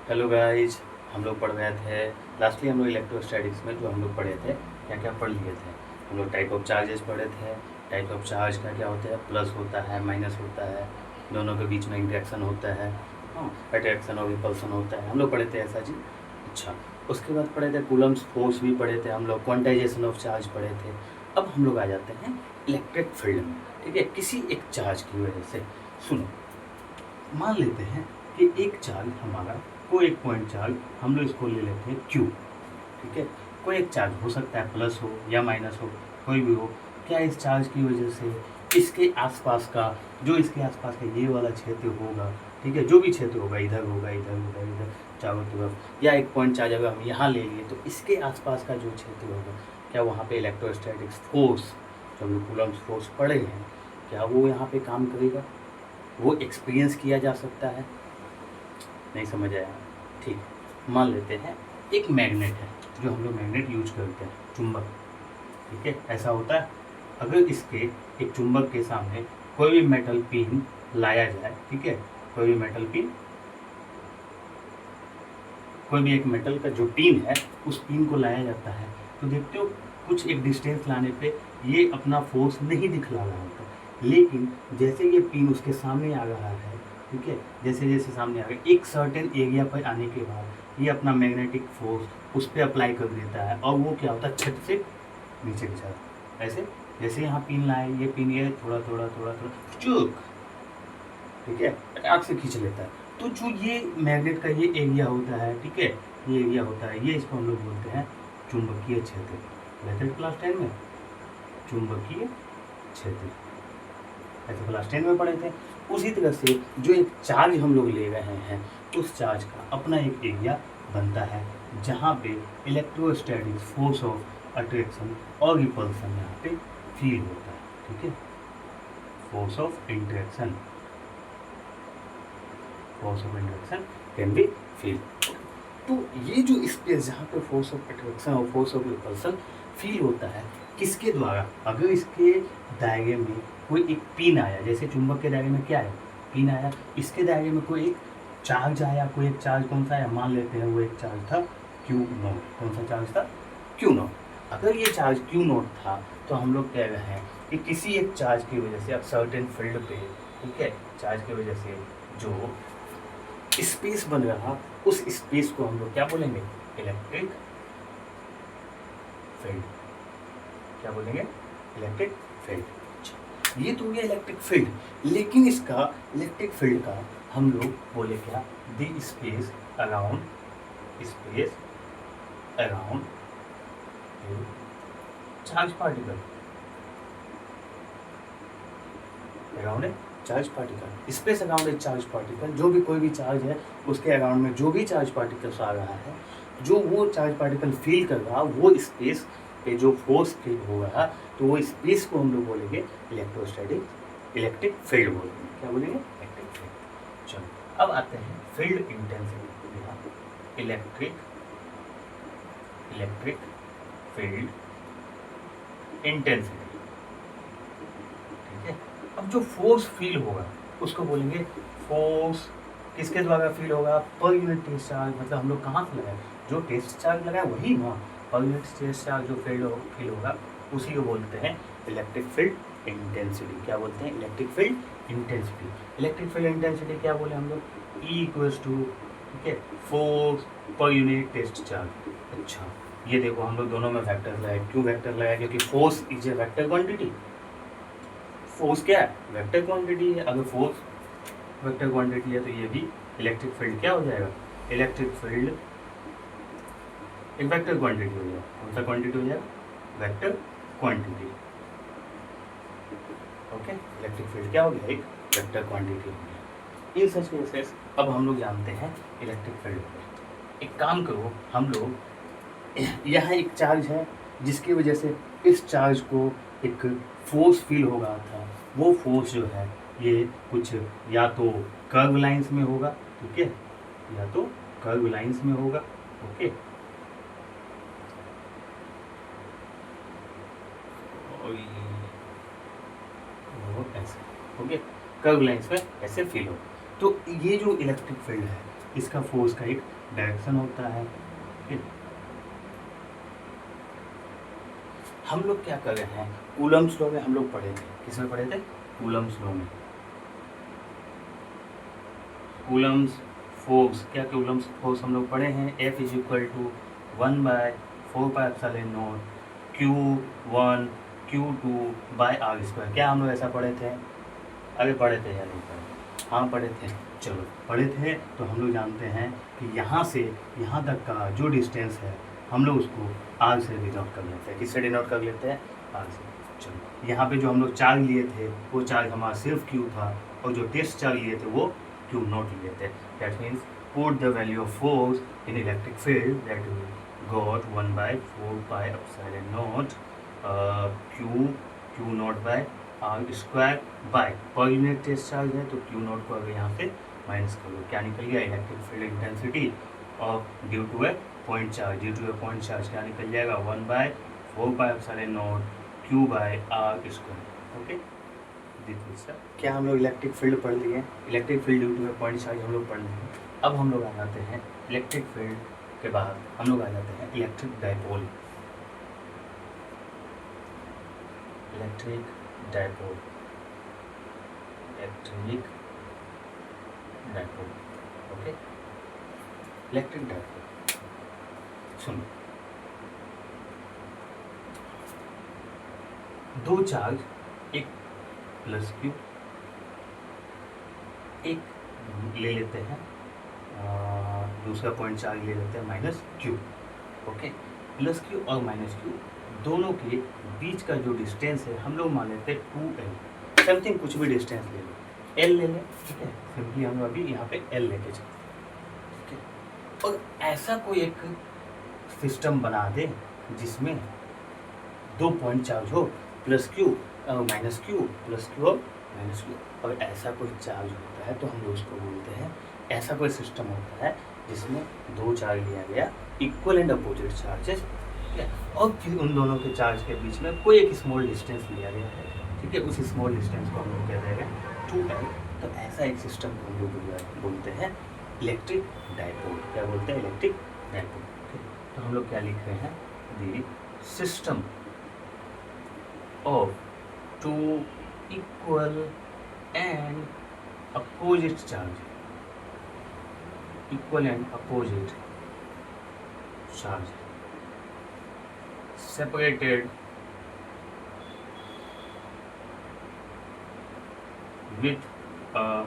Hello guys, हम लोग पढ़ रहे थे लास्टली हम लोग इलेक्ट्रोस्टैटिक्स में जो हम लोग पढ़े थे क्या क्या पढ़ लिए थे। हम लोग टाइप ऑफ चार्जेस पढ़े थे। टाइप ऑफ चार्ज का क्या होता है, प्लस होता है माइनस होता है, दोनों के बीच में इंटरेक्शन होता है, हाँ अट्रैक्शन और रिपल्सन होता है, हम लोग पढ़े थे ऐसा चीज़। अच्छा, उसके बाद पढ़े थे कूलम्स फोर्स भी पढ़े थे हम लोग, क्वांटाइजेशन ऑफ चार्ज पढ़े थे। अब हम लोग आ जाते हैं इलेक्ट्रिक फील्ड में। ठीक है, किसी एक चार्ज की वजह से, सुनो, मान लेते हैं कि एक चार्ज हमारा, कोई एक पॉइंट चार्ज हम लोग इसको ले लेते हैं क्यू। ठीक है, कोई एक चार्ज हो सकता है, प्लस हो या माइनस हो, कोई भी हो। क्या इस चार्ज की वजह से इसके आसपास का, जो इसके आसपास का ये वाला क्षेत्र होगा, ठीक है, जो भी क्षेत्र होगा, इधर होगा, इधर होगा, इधर चारों तरफ, या एक पॉइंट चार्ज अगर हम यहाँ ले लिए तो इसके आसपास का जो क्षेत्र होगा, क्या वहाँ पे इलेक्ट्रोस्टैटिक्स फोर्स, जो हम लोग कूलम्स फोर्स पढ़े हैं, क्या वो यहाँ पे काम करेगा? वो एक्सपीरियंस किया जा सकता है? नहीं समझ आया? ठीक, मान लेते हैं एक मैग्नेट है, जो हम लोग मैग्नेट यूज करते हैं, चुंबक। ठीक है, ऐसा होता है, अगर इसके एक चुंबक के सामने कोई भी मेटल पिन लाया जाए, ठीक है, कोई भी मेटल पिन, कोई भी एक मेटल का जो पिन है उस पिन को लाया जाता है, तो देखते हो कुछ एक डिस्टेंस लाने पे ये अपना फोर्स नहीं दिखला रहा होता, लेकिन जैसे ये पिन उसके सामने आ रहा है, ठीक है, जैसे जैसे सामने आ गया, एक सर्टेन एरिया पर आने के बाद ये अपना मैग्नेटिक फोर्स उस पर अप्लाई कर देता है, और वो क्या होता है, छत से नीचे गिर जाता है। ऐसे जैसे यहाँ पिन लाए, ये पिन ये थोड़ा थोड़ा थोड़ा थोड़ा चुक, ठीक है, आग से खींच लेता है। तो जो ये मैग्नेट का ये एरिया होता है, ठीक है, ये एरिया होता है, ये इसको हम लोग बोलते हैं चुंबकीय क्षेत्र। लेते क्लास 10 में चुंबकीय क्षेत्र, ऐसे क्लास 10 में पढ़े थे। उसी तरह से जो एक चार्ज हम लोग ले रहे हैं, उस चार्ज का अपना एक एरिया बनता है, जहाँ पे इलेक्ट्रोस्टैटिक फोर्स ऑफ अट्रैक्शन और रिपल्सन यहाँ पे फील होता है। ठीक है, force of interaction, force of interaction can be feel. तो ये जो स्पेस जहाँ पे फोर्स ऑफ अट्रैक्शन और फोर्स ऑफ रिपल्सन फील होता है, किसके द्वारा? अगर इसके दायरे में कोई एक पिन आया, जैसे चुंबक के दायरे में क्या है, पिन आया, इसके दायरे में कोई एक चार्ज आया, कोई एक चार्ज कौन सा आया, मान लेते हैं वो एक चार्ज था क्यू नॉट। कौन सा चार्ज था? Q not. अगर ये चार्ज क्यू नॉट था, तो हम लोग कह रहे हैं कि किसी एक चार्ज की वजह से, अब सर्टेन फील्ड पे, ठीक है, चार्ज की वजह से जो स्पेस बन रहा, उस स्पेस को हम लोग क्या बोलेंगे? Electric field. क्या बोलेंगे? Electric field. ये तो हो गया इलेक्ट्रिक फील्ड, लेकिन इसका इलेक्ट्रिक फील्ड का हम लोग बोले क्या? The space around, space around charge particle, around a charge particle, space around a charge particle. जो भी कोई भी चार्ज है उसके अराउंड में जो भी चार्ज पार्टिकल्स आ रहा है, जो वो चार्ज पार्टिकल फील कर रहा, वो स्पेस पे जो फोर्स फील हो रहा, तो वो स्पेस को हम लोग बोलेंगे इलेक्ट्रोस्टैटिक, इलेक्ट्रिक फील्ड बोलेंगे। क्या बोलेंगे? Electric field. चलो अब आते हैं फील्ड इंटेंसिटी यहाँ, इलेक्ट्रिक, इलेक्ट्रिक फील्ड इंटेंसिटी। ठीक है, अब जो फोर्स फील होगा उसको बोलेंगे फोर्स, किसके द्वारा फील होगा? पर यूनिट टेस्ट चार्ज। मतलब हम लोग कहाँ से लगाए? जो टेस्ट चार्ज लगाए वही ना, पर यूनिट टेस्ट चार्ज जो फील होगा उसी को बोलते हैं इलेक्ट्रिक फील्ड इंटेंसिटी। क्या बोलते हैं? Electric field intensity. Electric field intensity क्या बोले हम लोग? E इक्वल्स टू, ठीक है, फोर्स पर यूनिट टेस्ट चार्ज। अच्छा, ये देखो हम लोग दोनों में वेक्टर लगाए। क्यों वेक्टर लगाया? क्योंकि force is a vector quantity. Force क्या है? वेक्टर क्वांटिटी है। अगर फोर्स वेक्टर क्वांटिटी है तो ये भी इलेक्ट्रिक फील्ड क्या हो जाएगा? इलेक्ट्रिक फील्ड एक वेक्टर क्वांटिटी हो जाएगा। कौन सा क्वांटिटी हो जाएगा? Vector quantity. Okay, electric field क्या हो गया? एक वेक्टर क्वांटिटी हो गया। इन सच केसेस अब हम लोग जानते हैं इलेक्ट्रिक फील्ड। एक काम करो, हम लोग यहाँ एक चार्ज है जिसकी वजह से इस चार्ज को एक फोर्स फील हो रहा था। वो फोर्स जो है ये कुछ या तो कर्व लाइंस में होगा, ठीक है, या तो कर्व लाइंस में होगा। ओके, ऐसे, ओके, कर्व लाइंस में ऐसे फील हो। तो ये जो इलेक्ट्रिक फील्ड है इसका फोर्स का एक डायरेक्शन होता है। हम लोग क्या कर रहे हैं, कूलम्स लॉ में हम लोग पढ़े थे, किसमें पढ़े थे, कूलम्स लॉ में। कूलम्स फोर्स, क्या कूलम्स फोर्स हम लोग पढ़े हैं, F is equal to 1/4πε0 Q1 Q2 by R square. क्या हम लोग ऐसा पढ़े थे, अरे पढ़े थे या नहीं पढ़े, हाँ पढ़े थे, चलो पढ़े थे। तो हम लोग जानते हैं कि यहाँ से यहाँ तक का जो डिस्टेंस है हम लोग उसको आर से डिनोट कर लेते हैं, किससे डिनोट कर लेते हैं, आर से। चलो यहाँ पे जो हम लोग चार्ज लिए थे वो चार्ज हमारा सिर्फ क्यू था, और जो टेस्ट चार्ज लिए थे वो क्यू नॉट लिए थे। That means put the value of force in electric field that we got 1/4πε0 Q naught by R square by, पर यूनिट टेस्ट चार्ज है तो क्यू नॉट को अगर यहाँ से माइनस कर लो, क्या निकल गया, इलेक्ट्रिक फील्ड इंटेंसिटी और due to A point charge, due to A point charge क्या निकल जाएगा, 1/4πε0 Q by R square. Okay, क्या हम लोग इलेक्ट्रिक फील्ड पढ़ लिए, electric field due to A point charge हम लोग पढ़ लिए। अब हम लोग आ जाते हैं इलेक्ट्रिक फील्ड के बाद हम लोग आ जाते हैं electric dipole. Electric dipole, electric dipole. Okay, electric dipole सुनो, दो चार्ज, एक प्लस क्यू, एक ले लेते हैं दूसरा पॉइंट चार्ज ले लेते हैं minus Q. Okay, plus Q और माइनस क्यू दोनों के बीच का जो डिस्टेंस है हम लोग मान लेते हैं 2l, समथिंग कुछ भी डिस्टेंस ले लो, l ले लें, ठीक है, सिंपली हम लोग अभी यहाँ पे l लेके चलते हैं। ठीक है, और ऐसा कोई एक सिस्टम बना दे जिसमें दो पॉइंट चार्ज हो, प्लस क्यू और माइनस क्यू, प्लस क्यू और माइनस क्यू, और ऐसा कोई चार्ज होता है तो हम लोग उसको बोलते हैं, ऐसा कोई सिस्टम होता है जिसमें दो चार्ज लिया गया, इक्वल एंड अपोजिट चार्जेस, ठीक है, और फिर उन दोनों के चार्ज के बीच में कोई एक स्मॉल डिस्टेंस लिया गया है, ठीक है, उस स्मॉल डिस्टेंस को हम लोग कह देंगे 2l। तो ऐसा एक सिस्टम को हम लोग बोलते हैं इलेक्ट्रिक डायपोल। क्या बोलते हैं, इलेक्ट्रिक डायपोल। तो हम लोग क्या लिख रहे हैं, the system of two equal and opposite charge, equal and opposite charge separated with a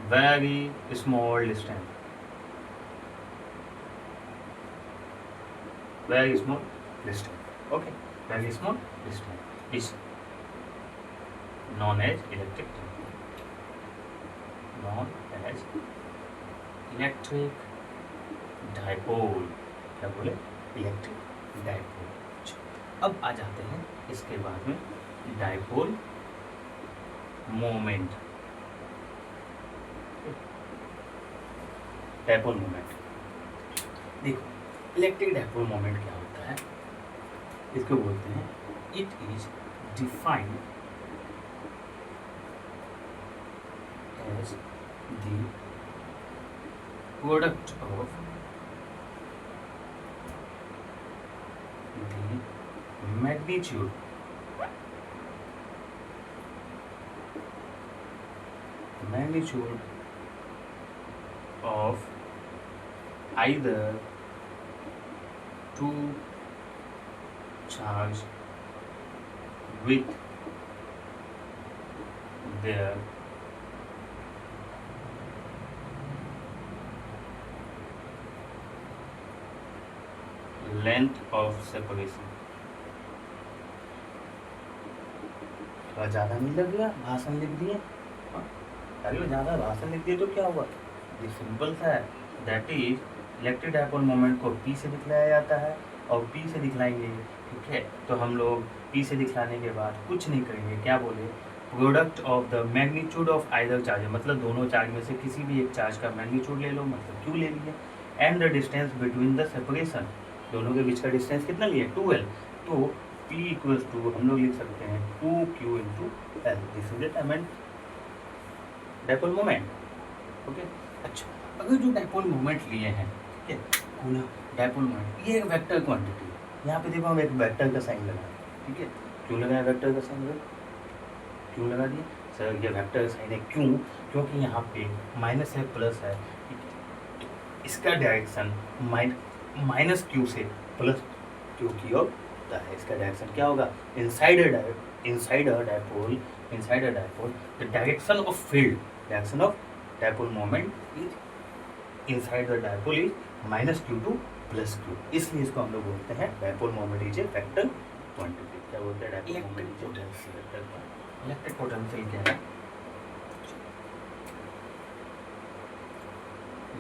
very small distance, very small distance, okay, very small distance is known as electric dipole, known as electric dipole। क्या बोले, electric dipole. अब आ जाते हैं इसके बाद में dipole moment. Dipole moment देखो, electric dipole moment क्या होता है, इसको बोलते हैं, it is defined as the product of the magnitude of either two charge with their length of separation। थोड़ा ज़्यादा नहीं लग गया, भाषण लिख दिए, अरे ज़्यादा भाषण लिख दिए तो क्या हुआ, ये सिंपल सा है, that is electric dipole moment को P से दिखलाया जाता है, और P से दिखलाएंगे, ठीक है। तो हम लोग P से दिखलाने के बाद कुछ नहीं करेंगे, क्या बोले, product of the magnitude of either charge, मतलब दोनों चार्ज में से किसी भी एक चार्ज का मैग्नीट्यूड ले लो, मतलब Q ले लिए, and the distance between the separation, दोनों के बीच का डिस्टेंस कितना लिए, 2l। तो P इक्वल्स टू हम लोग लिख सकते हैं 2Q into L, this is the dipole moment. Okay, अच्छा, अगर जो डायपोल मोमेंट लिए हैं ठीक है। कूलम डायपोल मोमेंट, ये एक वेक्टर क्वांटिटी है। यहाँ पे देखो हम एक वेक्टर का साइन लगाए, ठीक है। क्यों लगाया वेक्टर का साइन? क्यों लगा दिया सर? ये वेक्टर का साइन है क्यों? क्योंकि यहाँ पे माइनस है प्लस है, ठीक है। तो इसका डायरेक्शन माइनस क्यू से प्लस क्यू की ओर होता है। इसका डायरेक्शन क्या होगा? Inside a dipole the direction of field, direction of dipole moment is inside the dipole is minus Q two plus Q. इसलिए इसको हम लोग बोलते हैं dipole moment is a vector quantity. क्या बोलते हैं? Dipole moment is a vector quantity. Electric potential क्या है?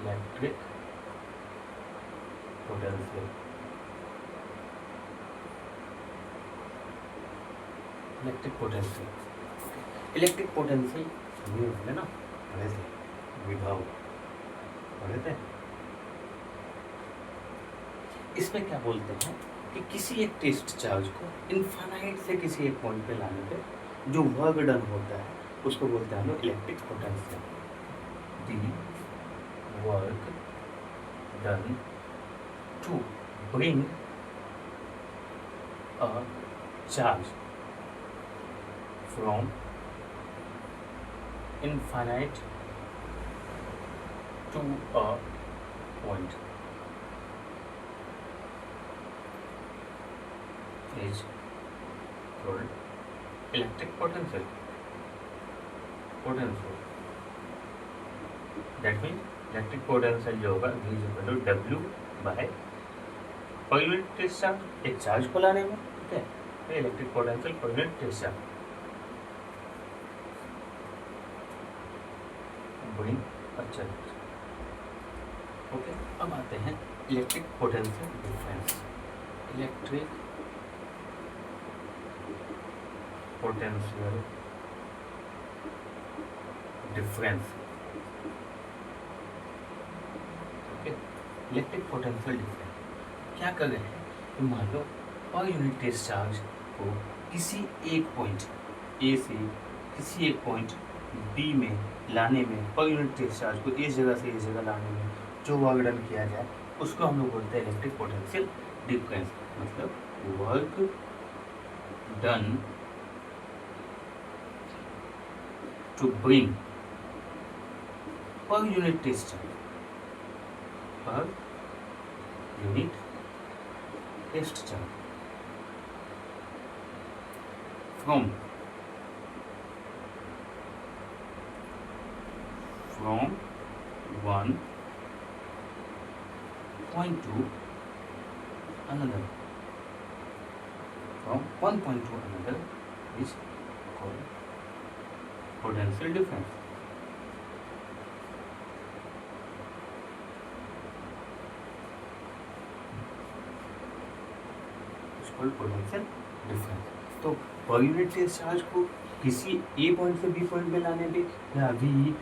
Electric potential, electric potential, electric potential है ना, पढ़े थे विभव, पढ़े थे। इसमें क्या बोलते हैं कि किसी एक टेस्ट चार्ज को इनफाइनाइट से किसी एक पॉइंट पे लाने पे जो वर्क डन होता है उसको बोलते हैं हम लोग electric potential. The work done to bring a charge from infinite to a point is called electric potential. That means electric potential जो होगा V is equal to W by per unit test charge, एक charge को लाने में, ठीक है। तो electric potential per unit test charge बड़ी अच्छा। ओके, अब आते हैं electric potential difference. Electric potential difference, okay. Electric potential difference क्या कर रहे हैं कि मान लो पर यूनिट टेस्ट चार्ज को किसी एक पॉइंट ए से किसी एक पॉइंट बी में लाने में, पर यूनिट टेस्ट चार्ज को इस जगह से इस जगह लाने में जो वर्क डन किया जाए उसको हम लोग बोलते हैं इलेक्ट्रिक पोटेंशियल डिफरेंस। मतलब work done to bring per unit test charge, per unit test charge from one point to another, from one point to another is called potential difference. It's called potential difference. तो पर unit test charge को किसी A point से B point पे लाने पे या V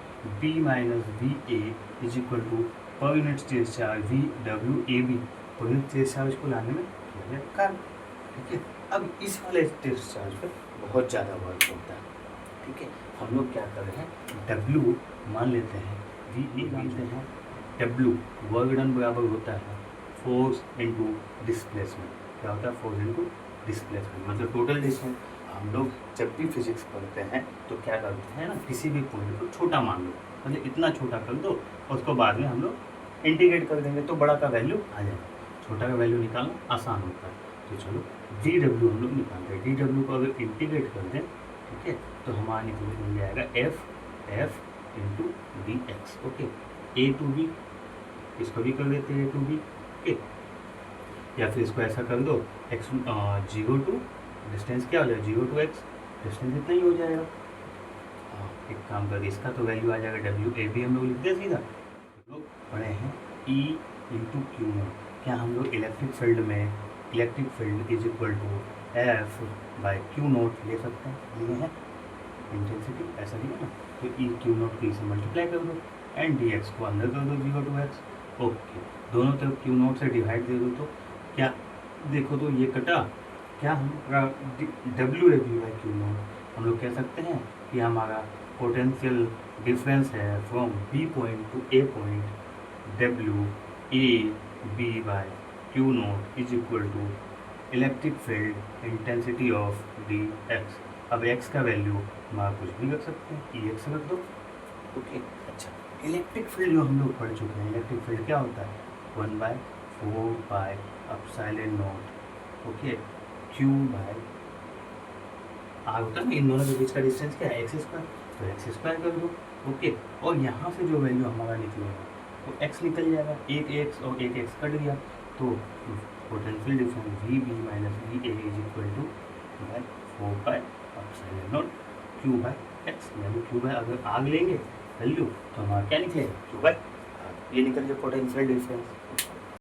B minus V A is equal to पर unit test charge V W A B, पर यूनिट टेस्ट चार्ज को लाने में किया जाए काम, ठीक है। अब इस वाले टेस्ट चार्ज पर बहुत ज़्यादा वर्क होता है, ठीक है। हम लोग क्या कर रहे हैं, डब्ल्यू मान लेते हैं, वी ए मानते हैं, डब्ल्यू वर्क डन बराबर होता है फोर्स इनटू डिस्प्लेसमेंट। क्या होता है? फोर्स इनटू डिस्प्लेसमेंट, मतलब टोटल डिस्टेंस। हम लोग जब भी फिजिक्स पढ़ते हैं तो क्या करते हैं ना, किसी भी पॉइंट को छोटा मान लो, मतलब इतना छोटा कर दो, उसको बाद में हम लोग इंटीग्रेट कर देंगे तो बड़ा का वैल्यू आ जाएगा। छोटा का वैल्यू निकालना आसान होता है। तो चलो डी डब्ल्यू हम लोग निकालते हैं। डी डब्ल्यू को अगर इंटीग्रेट कर दें, ठीक है, तो हमारा निकल जाएगा F into D X, okay. A to B, इसको भी कर देते हैं ए टू बी, ओके। या फिर इसको ऐसा कर दो, एक्स 0 टू डिस्टेंस क्या हो जाएगा, 0 टू एक्स, डिस्टेंस इतना ही हो जाएगा। एक काम कर, इसका तो वैल्यू आ जाएगा डब्ल्यू ए बी, हम लोग लिख दे सीधा। लोग पढ़े हैं ई इंटू क्यू में, क्या हम लोग इलेक्ट्रिक फील्ड में electric field is equal to F by Q naught ले सकते हैं, लिए हैं इंटेंसिटी, ऐसा लिया ना। तो ई क्यू नोट को इसे मल्टीप्लाई कर दो एंड डी एक्स को अंदर कर दो 0 टू एक्स, ओके। दोनों तरफ क्यू नोट से डिवाइड दे दो तो क्या देखो, तो ये कटा, क्या हमारा W A B by Q naught हम लोग कह सकते हैं कि हमारा पोटेंशियल डिफरेंस है from B point to A point, W A B by Q naught is equal to electric field intensity of D X. अब एक्स का वैल्यू हमारा कुछ भी रख सकते हैं, ई एक्स रख दो। ओके, अच्छा, इलेक्ट्रिक फील्ड जो हम लोग पढ़ चुके हैं, इलेक्ट्रिक फील्ड क्या होता है, 1/4πε0 ओके क्यू बाय आर होता है ना, इन दोनों के बीच का डिस्टेंस क्या है, एक्स स्क्वायर, तो एक्स स्क्वायर कर दो। ओके, और यहाँ से जो वैल्यू हमारा निकलेगा तो एक्स निकल जाएगा, एक एक्स और एक एक्स कट गया, तो potential difference V B minus V A is equal to by 4πε0 Q by X, यानी क्यू बाय अगर आग लेंगे वैल्यू तो हमारा क्या निकलेगा, क्यू बाय, ये निकल गया पोटेंशियल डिफरेंस।